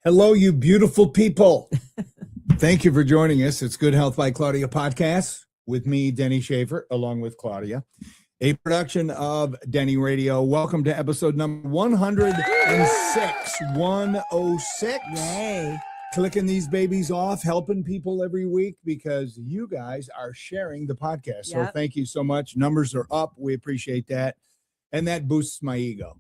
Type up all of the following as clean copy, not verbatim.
Hello, you beautiful people. Thank you for joining us. It's Good Health by Claudia podcast with me, Denny Schaefer, along with Claudia, a production of Denny Radio. Welcome to episode number 106. 106. Yay. Clicking these babies off, helping people every week because you guys are sharing the podcast. So thank you so much. Numbers are up. We appreciate that. And that boosts my ego.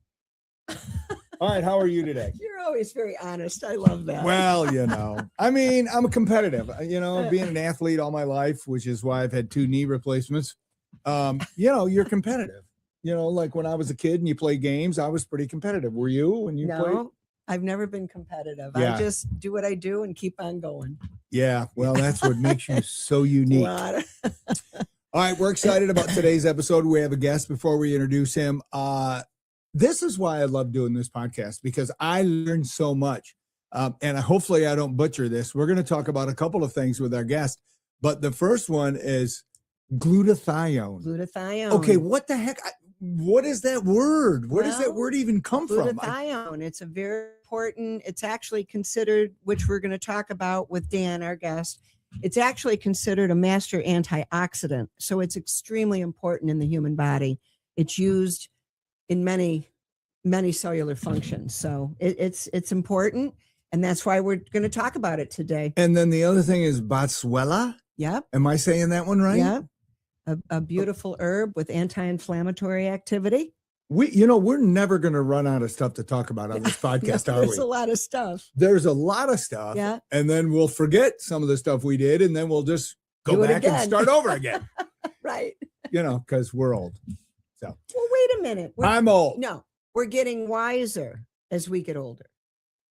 All right, how are you today? You're always very honest. I love that. Well, I mean, I'm competitive, being an athlete all my life, which is why I've had 2 knee replacements. You're competitive. Like when I was a kid and you play games, I was pretty competitive. Were you when you played? No, I've never been competitive. Yeah. I just do what I do and keep on going. Yeah, well, that's what makes you so unique. All right, we're excited about today's episode. We have a guest before we introduce him. This is why I love doing this podcast, because I learn so much. And hopefully I don't butcher this. We're going to talk about a couple of things with our guest, but the first one is glutathione. Glutathione. Okay, what the heck? What is that word? Where does that word even come from? Glutathione. It's a very important, it's actually considered, which we're going to talk about with Dan, our guest. It's actually considered a master antioxidant. So it's extremely important in the human body. It's used in many cellular functions. So it's important. And that's why we're going to talk about it today. And then the other thing is Boswellia. Yep. Am I saying that one right? Yep. A beautiful herb with anti-inflammatory activity. We're never going to run out of stuff to talk about on this podcast, are we? There's a lot of stuff. There's a lot of stuff. Yeah. And then we'll forget some of the stuff we did, and then we'll just go back and start over again. Right. Because we're old. So. Well, wait a minute. I'm old. No, we're getting wiser as we get older.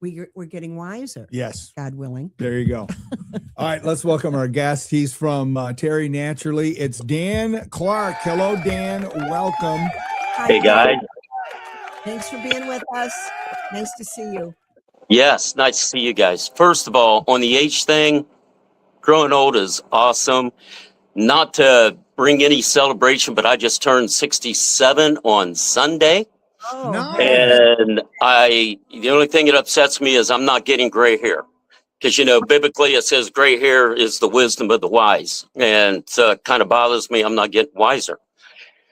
We're getting wiser. Yes. God willing. There you go. All right, let's welcome our guest. He's from Terry Naturally. It's Dan Clark. Hello, Dan. Welcome. Hi, hey, guys. Thanks for being with us. Nice to see you. Yes, nice to see you guys. First of all, on the age thing, growing old is awesome. Not to bring any celebration, but I just turned 67 on Sunday. Oh, nice. And the only thing that upsets me is I'm not getting gray hair. Because, biblically it says gray hair is the wisdom of the wise. And it kind of bothers me. I'm not getting wiser.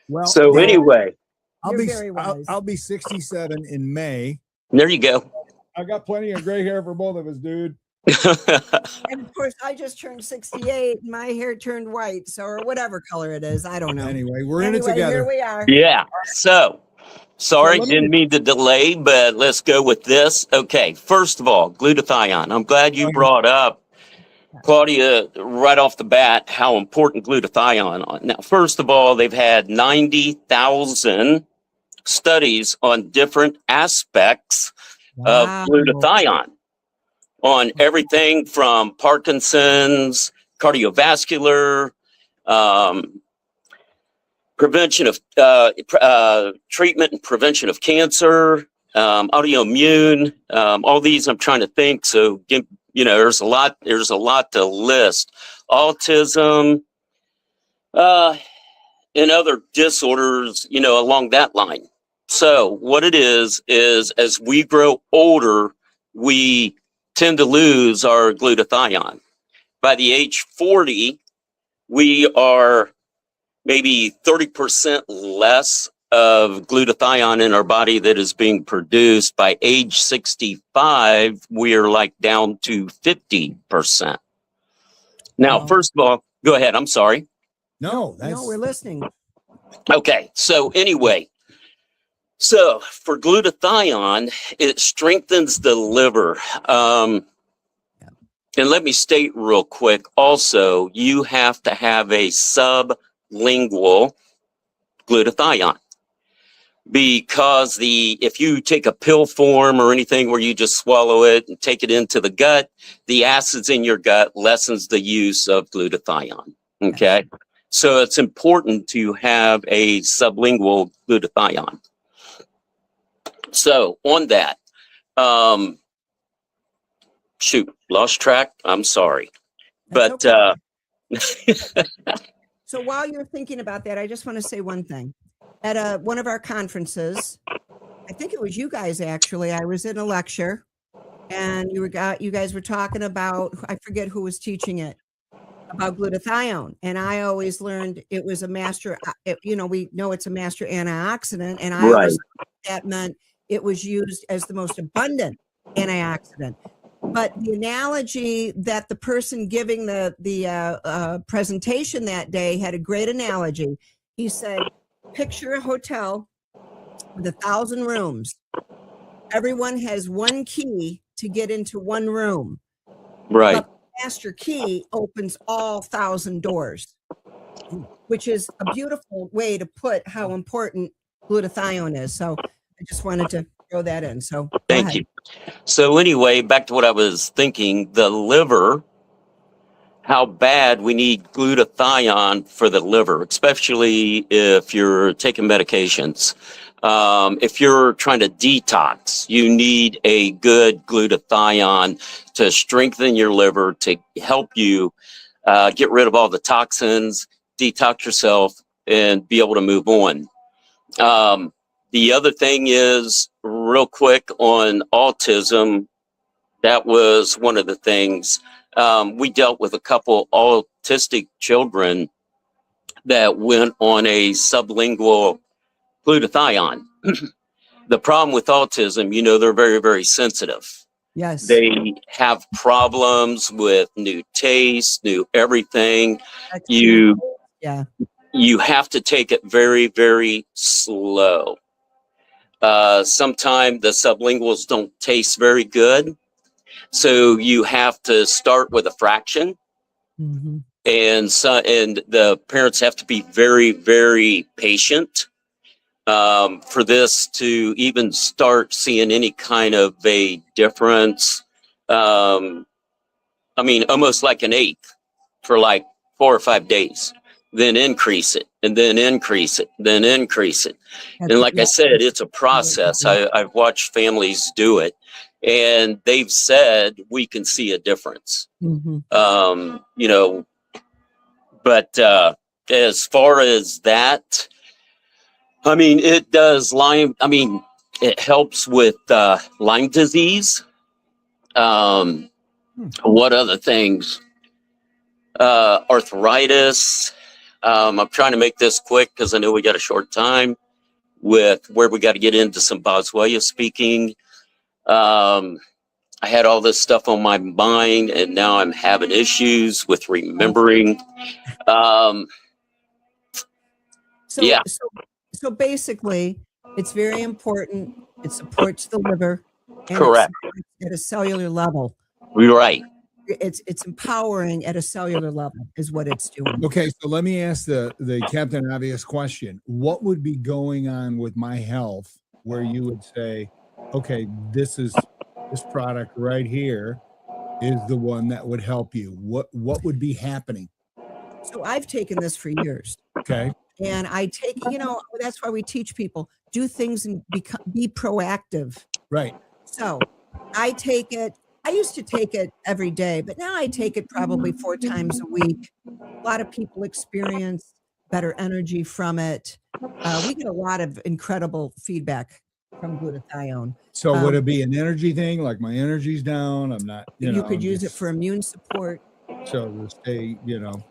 Well, so anyway. I'll be 67 in May. There you go. I got plenty of gray hair for both of us, dude. And of course, I just turned 68. And my hair turned white, or whatever color it is. I don't know. Anyway, we're in it together. Here we are. Yeah. So, sorry, didn't mean to delay, but let's go with this. Okay. First of all, glutathione. I'm glad you brought up, Claudia, right off the bat, how important glutathione are. Now, first of all, they've had 90,000 studies on different aspects of glutathione, on everything from Parkinson's, cardiovascular, prevention of treatment and prevention of cancer, autoimmune, all these I'm trying to think. So, there's a lot to list. Autism, and other disorders, along that line. So what it is as we grow older, we tend to lose our glutathione. By the age 40, we are maybe 30% less of glutathione in our body that is being produced. By age 65, we are like down to 50%. Now, first of all, go ahead. I'm sorry. No, we're listening. Okay. So anyway, for glutathione, it strengthens the liver. And let me state real quick, also, you have to have a sublingual glutathione. Because if you take a pill form or anything where you just swallow it and take it into the gut, the acids in your gut lessens the use of glutathione. Okay. So it's important to have a sublingual glutathione. So on that, lost track. I'm sorry. That's but okay. So while you're thinking about that, I just want to say one thing. At one of our conferences, I think it was you guys actually, I was in a lecture and you guys were talking about, I forget who was teaching it, about glutathione, and I always learned it was a master. We know it's a master antioxidant, and I Right. always thought that meant it was used as the most abundant antioxidant. But the analogy that the person giving the presentation that day had a great analogy. He said, "Picture a hotel with 1,000 rooms. Everyone has one key to get into one room, Right. but the master key opens all 1,000 doors," which is a beautiful way to put how important glutathione is. So I just wanted to throw that in. So go Thank ahead. you. So anyway, back to what I was thinking, the liver, how bad we need glutathione for the liver, especially if you're taking medications. If you're trying to detox, you need a good glutathione to strengthen your liver, to help you get rid of all the toxins, detox yourself, and be able to move on. The other thing is, real quick, on autism, that was one of the things. We dealt with a couple autistic children that went on a sublingual glutathione. The problem with autism, they're very, very sensitive. Yes. They have problems with new tastes, new everything. Yeah. You have to take it very, very slow. Sometimes the sublinguals don't taste very good. So you have to start with a fraction. Mm-hmm. And the parents have to be very, very patient for this to even start seeing any kind of a difference. Almost like an eighth for like 4 or 5 days, then increase it, and then increase it, then increase it. And like I said, it's a process. I've watched families do it, and they've said we can see a difference. Mm-hmm. But as far as that, it does Lyme. It helps with Lyme disease. What other things? Arthritis. I'm trying to make this quick because I know we got a short time with where we got to get into some Boswellia speaking. I had all this stuff on my mind, and now I'm having issues with remembering. So basically, it's very important. It supports the liver, and Correct. At a cellular level. You're right. It's empowering at a cellular level is what it's doing. Okay, so let me ask the Captain Obvious question. What would be going on with my health where you would say, okay, this product right here is the one that would help you? What would be happening? So I've taken this for years. Okay. And I take, that's why we teach people, do things and be proactive. Right. So I take it. I used to take it every day, but now I take it probably 4 times a week. A lot of people experience better energy from it. We get a lot of incredible feedback from glutathione. So would it be an energy thing? Like my energy's down. I'm not, you could use it for immune support. So to stay,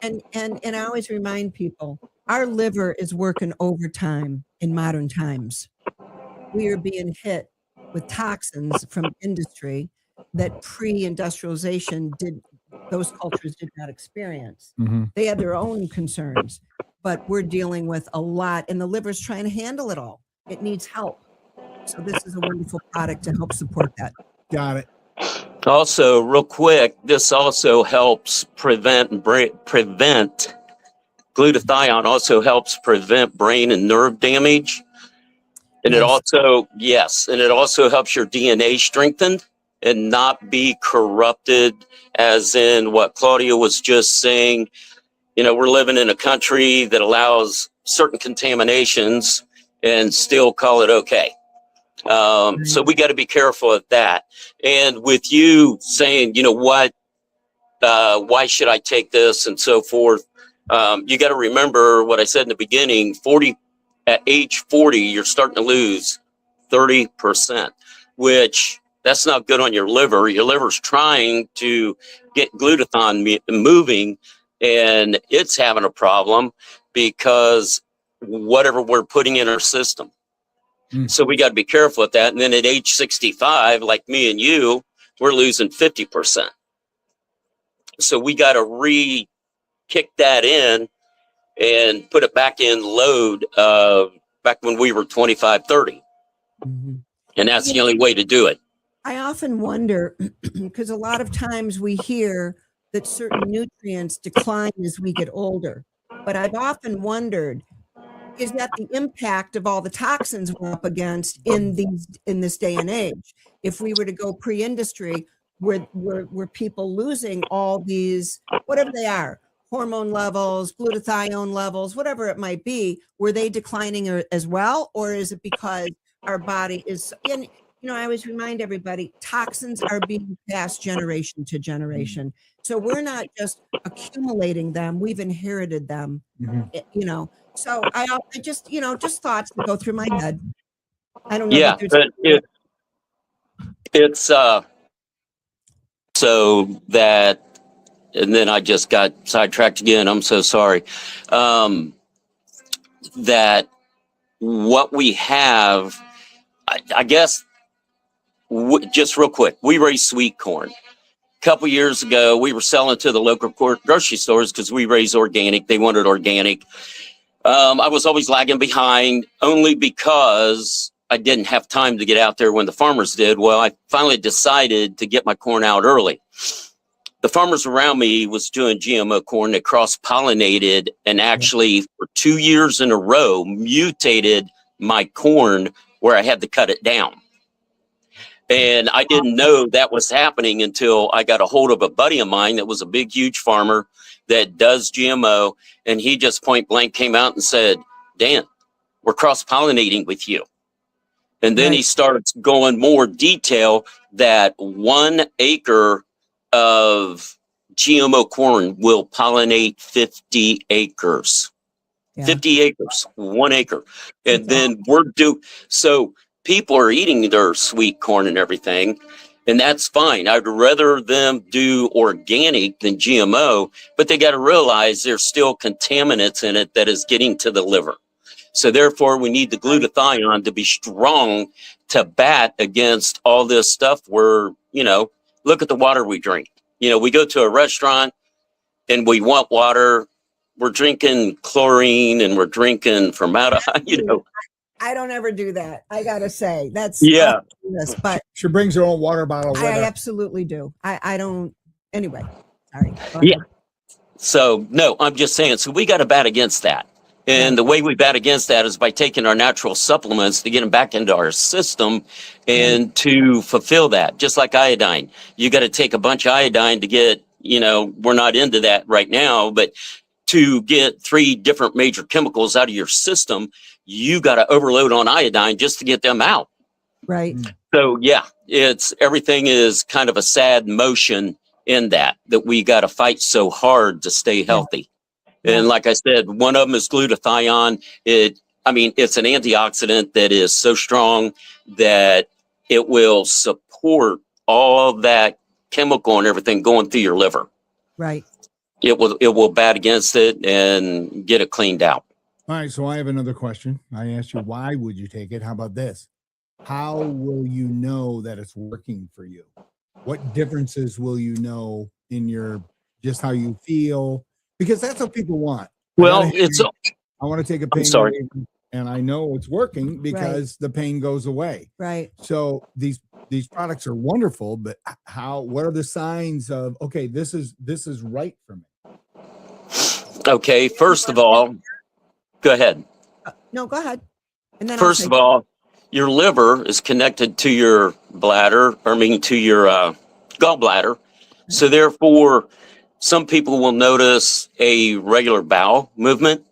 And I always remind people, our liver is working overtime in modern times. We are being hit with toxins from industry that pre-industrialization those cultures did not experience. Mm-hmm. They had their own concerns, but we're dealing with a lot, and the liver's trying to handle it all. It needs help. So this is a wonderful product to help support that. Got it. Also, real quick, this also helps prevent glutathione also helps prevent brain and nerve damage. And it also helps your DNA strengthen and not be corrupted, as in what Claudia was just saying. We're living in a country that allows certain contaminations and still call it okay. So we got to be careful of that. And with you saying, why should I take this and so forth? You got to remember what I said in the beginning, at age 40, you're starting to lose 30%, which That's not good on your liver. Your liver's trying to get glutathione moving, and it's having a problem because whatever we're putting in our system. So we got to be careful with that. And then at age 65, like me and you, we're losing 50%. So we got to re-kick that in and put it back in load back when we were 25, 30. Mm-hmm. And that's the only way to do it. I often wonder, because a lot of times we hear that certain nutrients decline as we get older. But I've often wondered, is that the impact of all the toxins we're up against in this day and age? If we were to go pre-industry, were people losing all these, whatever they are, hormone levels, glutathione levels, whatever it might be, were they declining as well? Or is it because our body is, and I always remind everybody, toxins are being passed generation to generation. So we're not just accumulating them, we've inherited them, So I just, just thoughts that go through my head. I don't know. Yeah, but it's so that, and then I just got sidetracked again. I'm so sorry. That what we have, I guess, just real quick, we raise sweet corn. A couple years ago, we were selling to the local grocery stores because we raise organic. They wanted organic. I was always lagging behind only because I didn't have time to get out there when the farmers did. Well, I finally decided to get my corn out early. The farmers around me was doing GMO corn that cross-pollinated and actually for 2 years in a row mutated my corn where I had to cut it down. And I didn't know that was happening until I got a hold of a buddy of mine that was a big, huge farmer that does GMO. And he just point blank came out and said, Dan, we're cross-pollinating with you. And then he starts going more detail that 1 acre of GMO corn will pollinate 50 acres. 50 acres, 1 acre. And then so people are eating their sweet corn and everything, and that's fine. I'd rather them do organic than GMO, but they got to realize there's still contaminants in it that is getting to the liver. So therefore, we need the glutathione to be strong to bat against all this stuff where, look at the water we drink. We go to a restaurant and we want water. We're drinking chlorine and we're drinking formaldehyde, I don't ever do that. I gotta say that's but she brings her own water bottle. I absolutely do. I don't. Anyway, sorry. Yeah. So no, I'm just saying. So we got to bat against that, and the way we bat against that is by taking our natural supplements to get them back into our system, and to fulfill that. Just like iodine, you got to take a bunch of iodine to get. We're not into that right now, but to get 3 different major chemicals out of your system, you got to overload on iodine just to get them out. Right. So everything is kind of a sad motion in that we got to fight so hard to stay healthy. And like I said, one of them is glutathione. It's an antioxidant that is so strong that it will support all that chemical and everything going through your liver. Right. It will bat against it and get it cleaned out. All right, so I have another question. I asked you, why would you take it? How about this? How will you know that it's working for you? What differences will you know in just how you feel? Because that's what people want. Well, I want to take a pain away, and I know it's working because the pain goes away. Right. So these products are wonderful, but what are the signs of, okay, this is right for me? Okay, first of all, go ahead. No, go ahead. And then first of all, your liver is connected to your bladder, to your gallbladder. So therefore, some people will notice a regular bowel movement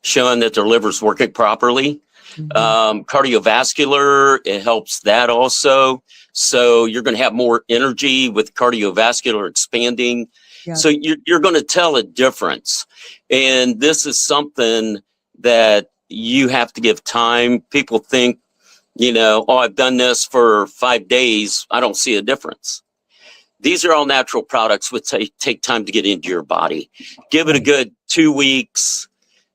showing that their liver's working properly. Cardiovascular, it helps that also. So you're going to have more energy with cardiovascular expanding. So you're going to tell a difference. And this is something that you have to give time. People think Oh, I've done this for 5 days. I don't see a difference. These are all natural products which take time to get into your body. Give it a good 2 weeks,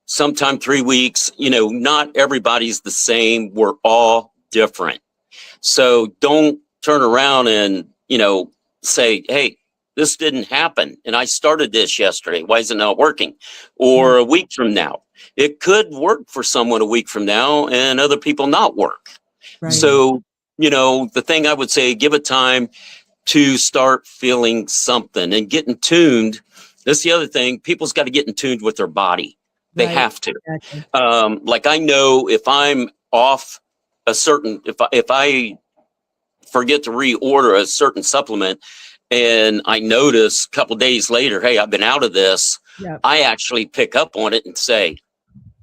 sometime 3 weeks. Not everybody's the same. We're all different. So don't turn around and, say, hey, this didn't happen. And I started this yesterday. Why is it not working? Or a week from now. It could work for someone a week from now and other people not work. Right. So, the thing I would say, give it time to start feeling something and getting tuned. That's the other thing. People's got to get in tuned with their body. They have to. Exactly. Like I know if I'm off a certain, if I forget to reorder a certain supplement and I notice a couple days later, hey, I've been out of this. Yep. I actually pick up on it and say,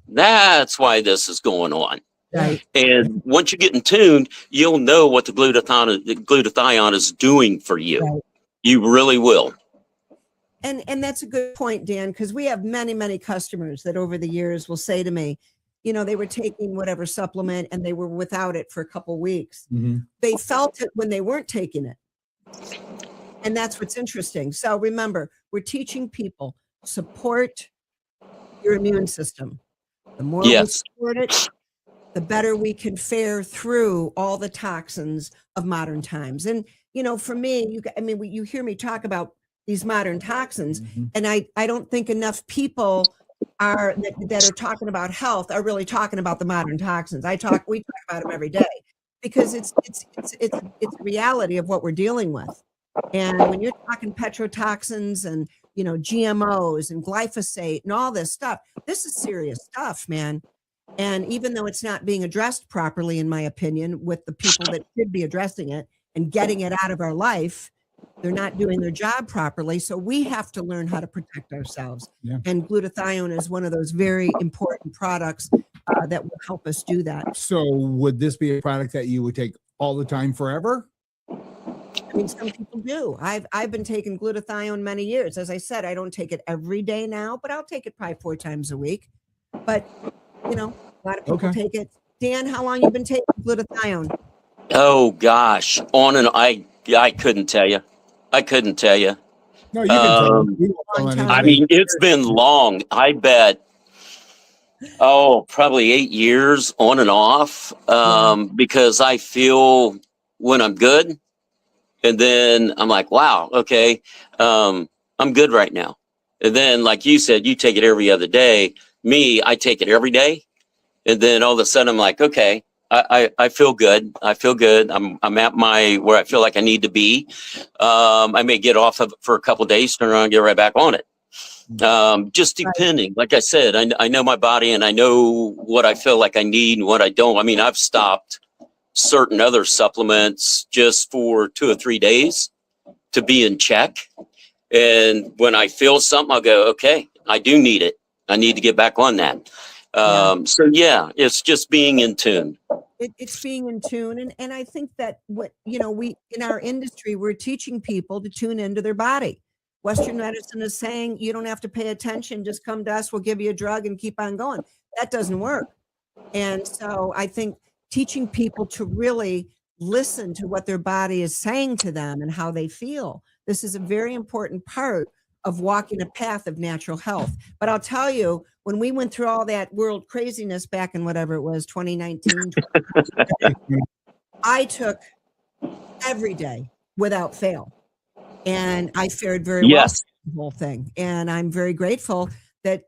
that's why this is going on. Right. And once you get in tuned, you'll know what the glutathione is doing for you. Right. You really will. And that's a good point, Dan, because we have many, many customers that over the years will say to me, they were taking whatever supplement and they were without it for a couple of weeks. Mm-hmm. They felt it when they weren't taking it. And that's what's interesting. So remember, we're teaching people support your immune system. The more we support it, the better we can fare through all the toxins of modern times. And, for me, you hear me talk about these modern toxins, mm-hmm. and I don't think enough people that are talking about health are really talking about the modern toxins. We talk about them every day because it's a reality of what we're dealing with. And when you're talking petrotoxins and, GMOs and glyphosate and all this stuff, this is serious stuff, man. And even though it's not being addressed properly, in my opinion, with the people that should be addressing it and getting it out of our life, they're not doing their job properly. So we have to learn how to protect ourselves. Yeah. And glutathione is one of those very important products that will help us do that. So would this be a product that you would take all the time forever? Some people do. I've been taking glutathione many years. As I said, I don't take it every day now, but I'll take it probably 4 times a week. But, a lot of people take it. Dan, how long you been taking glutathione? Oh, gosh. On and I couldn't tell you. No, you can tell me. It's been long. I bet, probably 8 years on and off, because I feel when I'm good, and then I'm like, wow, okay, I'm good right now. And then, like you said, you take it every other day. Me, I take it every day. And then all of a sudden I'm like, okay, I feel good. I'm at where I feel like I need to be. I may get off of it for a couple of days, turn around and get right back on it. Just depending. Like I said, I know my body and I know what I feel like I need and what I don't. I've stopped certain other supplements just for 2 or 3 days to be in check. And when I feel something, I'll go, okay, I do need it. I need to get back on that. So it's just being in tune. It's being in tune. And I think that we in our industry, we're teaching people to tune into their body. Western medicine is saying you don't have to pay attention. Just come to us. We'll give you a drug and keep on going. That doesn't work. And so I think teaching people to really listen to what their body is saying to them and how they feel. This is a very important part of walking a path of natural health. But I'll tell you, when we went through all that world craziness back in whatever it was, 2019, I took every day without fail. And I fared very well with the whole thing. And I'm very grateful that,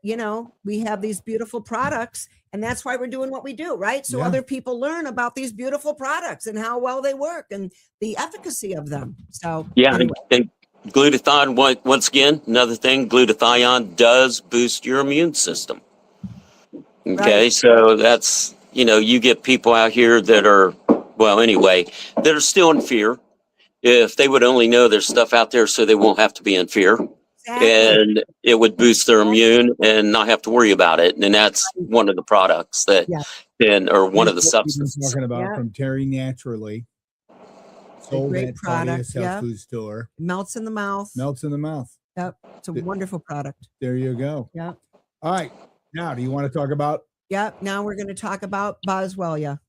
we have these beautiful products, and that's why we're doing what we do, right? So other people learn about these beautiful products and how well they work and the efficacy of them. So anyway. And glutathione, once again, another thing, glutathione does boost your immune system. Okay, so that's, you get people out here that are, that are still in fear. If they would only know there's stuff out there so they won't have to be in fear. Exactly. And it would boost their immune and not have to worry about it. And that's one of the products that, or one of the substances. Talking about from Terry Naturally. Sold at Claudia's health food store. Melts in the mouth. Yep. It's a wonderful product. There you go. Yep. All right. Now, do you want to talk about? Yep. Now we're going to talk about Boswellia.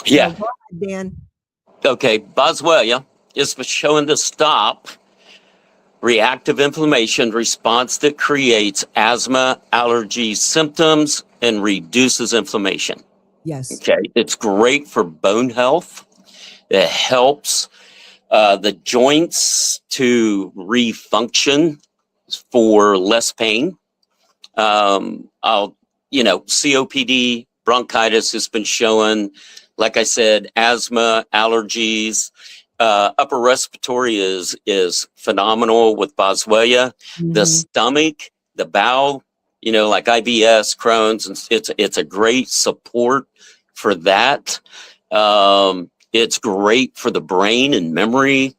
Yeah. So go ahead, Dan. Okay. Boswellia is shown to stop reactive inflammation response that creates asthma, allergy symptoms, and reduces inflammation. Yes. Okay. It's great for bone health. It helps the joints to refunction for less pain. COPD, bronchitis has been shown. Like I said, asthma, allergies, upper respiratory is phenomenal with Boswellia. The stomach, the bowel, like IBS, Crohn's, and it's a great support for that. It's great for the brain and memory.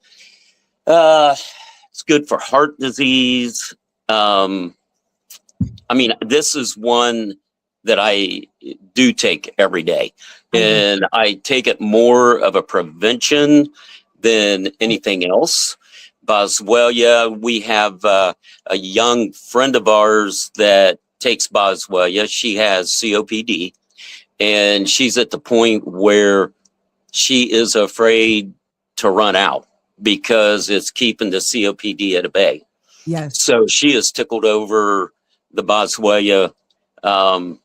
It's good for heart disease. This is one that I do take every day, and I take it more of a prevention than anything else. Boswellia, we have a young friend of ours that takes Boswellia. She has COPD, and she's at the point where she is afraid to run out because it's keeping the COPD at bay. Yes. So she is tickled over the Boswellia, and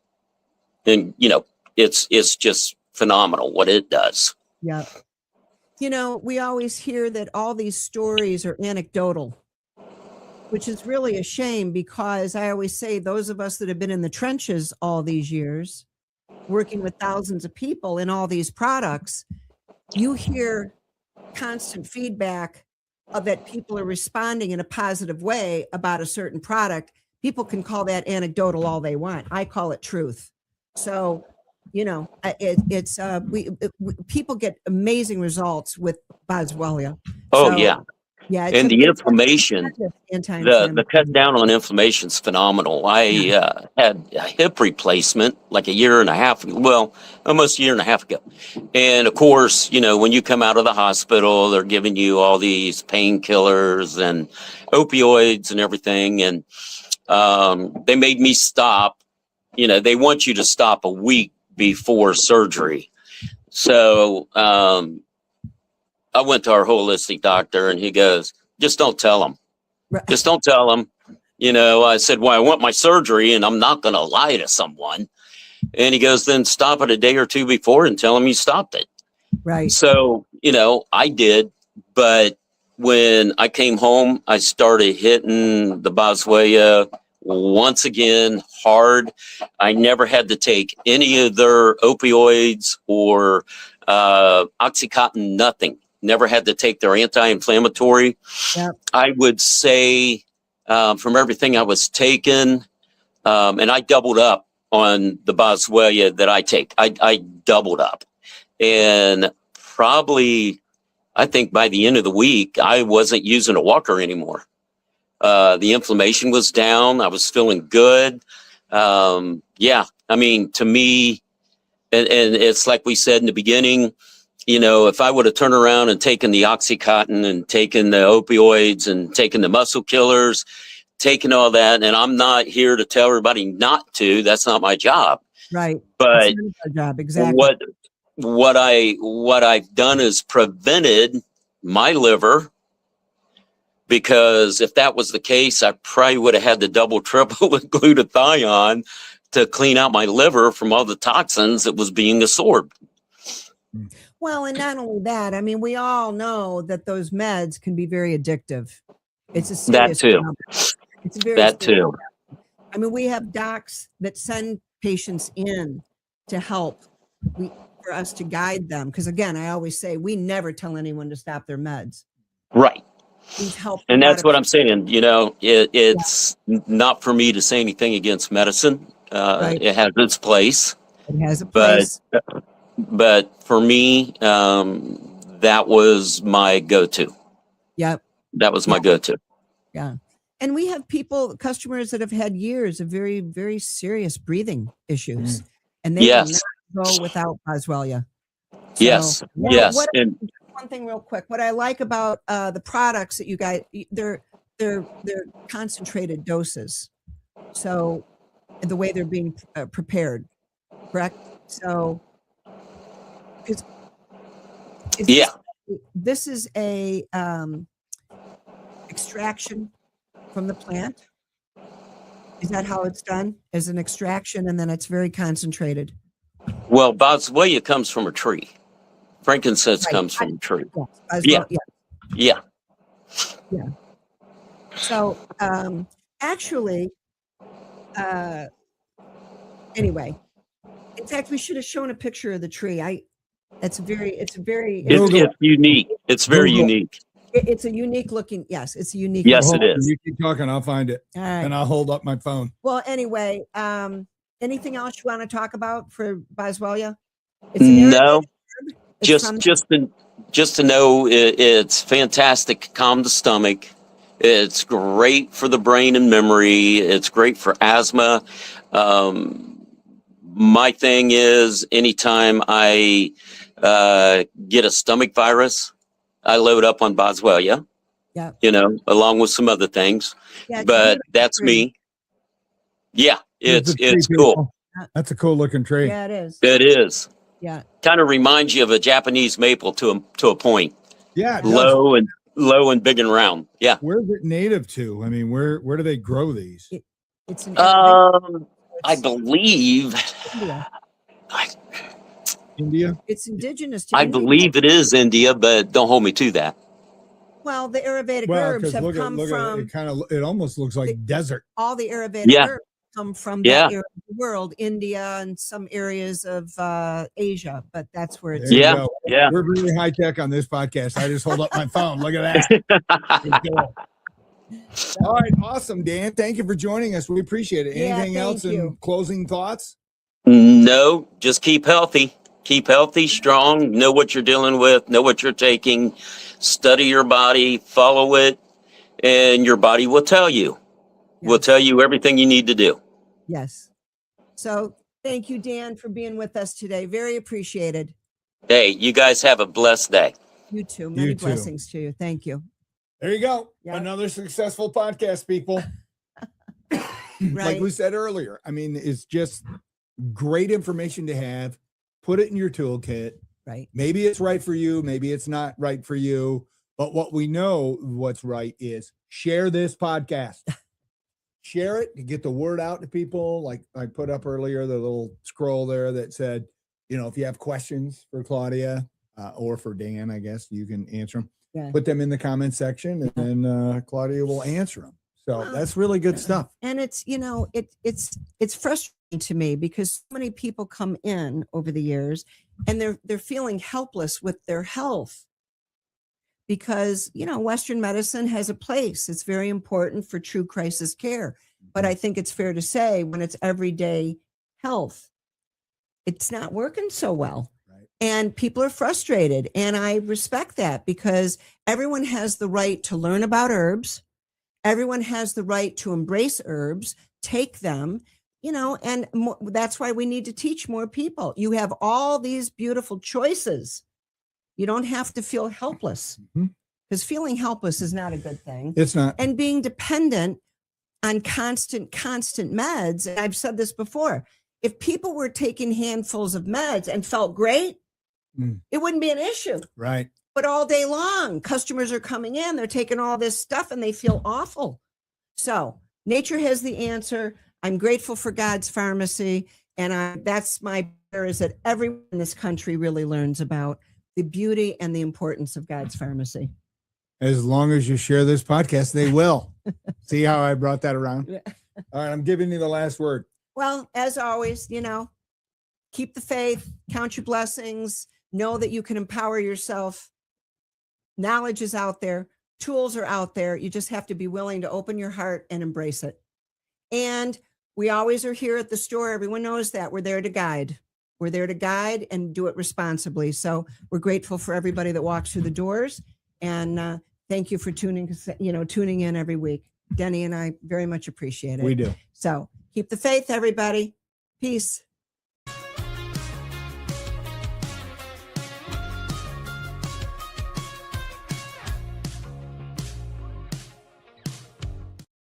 it's just phenomenal what it does. Yeah. We always hear that all these stories are anecdotal, which is really a shame, because I always say those of us that have been in the trenches all these years, working with thousands of people in all these products, you hear constant feedback that people are responding in a positive way about a certain product. People can call that anecdotal all they want. I call it truth. So, people get amazing results with Boswellia. Oh, So, yeah. Yeah. And the inflammation, the cut down on inflammation is phenomenal. I had a hip replacement like almost a year and a half ago. And of course, when you come out of the hospital, they're giving you all these painkillers and opioids and everything. And they made me stop. They want you to stop a week before surgery. So I went to our holistic doctor, and he goes, just don't tell them. Just don't tell them. I said, well, I want my surgery, and I'm not going to lie to someone. And he goes, then stop it a day or two before and tell them you stopped it. Right. So, I did. But when I came home, I started hitting the Boswellia once again hard. I never had to take any of their opioids or Oxycontin, nothing. Never had to take their anti-inflammatory. Yep. I would say from everything I was taking, and I doubled up on the Boswellia that I take. I doubled up. And probably, I think by the end of the week, I wasn't using a walker anymore. The inflammation was down. I was feeling good. To me, and it's like we said in the beginning, if I would have turned around and taken the Oxycontin and taken the opioids and taken the muscle killers, taken all that, and I'm not here to tell everybody not to, that's not my job. Right. But that's not our job. Exactly. What I've done is prevented my liver, because if that was the case, I probably would have had to double, triple with glutathione to clean out my liver from all the toxins that was being absorbed. Well, and not only that, we all know that those meds can be very addictive. It's a serious problem. It's very that too. We have docs that send patients in to help for us to guide them. Because again, I always say we never tell anyone to stop their meds. Right. We've helped. And that's what I'm saying. It's not for me to say anything against medicine. Right. It has its place. It has a place. But for me, that was my go-to. Yep. That was my go-to. Yeah. And we have customers that have had years of very, very serious breathing issues. And they will not go without Boswellia. Yes. And one thing real quick, what I like about the products that you guys, they're concentrated doses. So the way they're being prepared, correct? So Yeah. This is a extraction from the plant. Is that how it's done? As an extraction, and then it's very concentrated. Well, Boswellia comes from a tree. Frankincense Right. comes from a tree. Yes, as Yeah. well, yeah. Yeah. Yeah. So actually, anyway, in fact, we should have shown a picture of the tree. It's unique. It's very Google. unique. it's a unique looking. Yes, it's a unique. Yes, Hold it on, is. You keep talking. I'll find it, All right. and I'll hold up my phone. Well, anyway, anything else you want to talk about for Boswellia? It's an No, It's just to know it's fantastic to calm the stomach. It's great for the brain and memory. It's great for asthma. My thing is, anytime I get a stomach virus, I load up on Boswellia. Yeah. Along with some other things. Yeah, But that's me. Yeah, Here's the it's tree, cool. people. That's a cool looking tree. Yeah, it is. It is. Yeah. Kind of reminds you of a Japanese maple to a point. Yeah, it does. Low and big and round. Yeah. Where's it native to? I mean, where do they grow these? It's an I believe. India. India. It's indigenous to I India. believe it is India, but don't hold me to that. Well, the Ayurvedic Well, herbs have come look from at it. It almost looks like desert. all the Ayurvedic Yeah. herbs come from Yeah. that area of the world, India and some areas of Asia, but that's where it's There you Yeah. go. Yeah. We're really high tech on this podcast. I just hold up my phone. Look at that. Pretty cool. All right, awesome, Dan. Thank you for joining us. We appreciate it. Yeah, Anything thank else in you. closing thoughts? No, just keep healthy. Keep healthy, strong, know what you're dealing with, know what you're taking, study your body, follow it, and your body will tell you. Will Yes. tell you everything you need to do. Yes. So thank you, Dan, for being with us today. Very appreciated. Hey, you guys have a blessed day. You too. Many You too. blessings to you. Thank you. There you go. Yeah. Another successful podcast, people. Like Right. we said earlier, I mean, it's just great information to have. Put it in your toolkit. Right. Maybe it's right for you. Maybe it's not right for you. But what we know what's right is share this podcast. Share it to get the word out to people. Like I put up earlier, the little scroll there that said, if you have questions for Claudia or for Dan, I guess you can answer them. Yeah. Put them in the comment section and then Claudia will answer them. So that's really good stuff. And it's it's frustrating to me because so many people come in over the years and they're feeling helpless with their health because Western medicine has a place. It's very important for true crisis care, but I think it's fair to say when it's everyday health, it's not working so well. Right. And people are frustrated, and I respect that because everyone has the right to learn about herbs. Everyone has the right to embrace herbs, take them, and that's why we need to teach more people. You have all these beautiful choices. You don't have to feel helpless because feeling helpless is not a good thing. It's not. And being dependent on constant meds. And I've said this before. If people were taking handfuls of meds and felt great, it wouldn't be an issue. Right. But all day long, customers are coming in, they're taking all this stuff and they feel awful. So nature has the answer. I'm grateful for God's pharmacy. And that's my prayer, is that everyone in this country really learns about the beauty and the importance of God's pharmacy. As long as you share this podcast, they will. See how I brought that around? Yeah. All right, I'm giving you the last word. Well, as always, keep the faith, count your blessings, know that you can empower yourself. Knowledge is out there. Tools are out there. You just have to be willing to open your heart and embrace it. And we always are here at the store. Everyone knows that. We're there to guide. We're there to guide and do it responsibly. So we're grateful for everybody that walks through the doors. And thank you for tuning in every week. Denny and I very much appreciate it. We do. So keep the faith, everybody. Peace.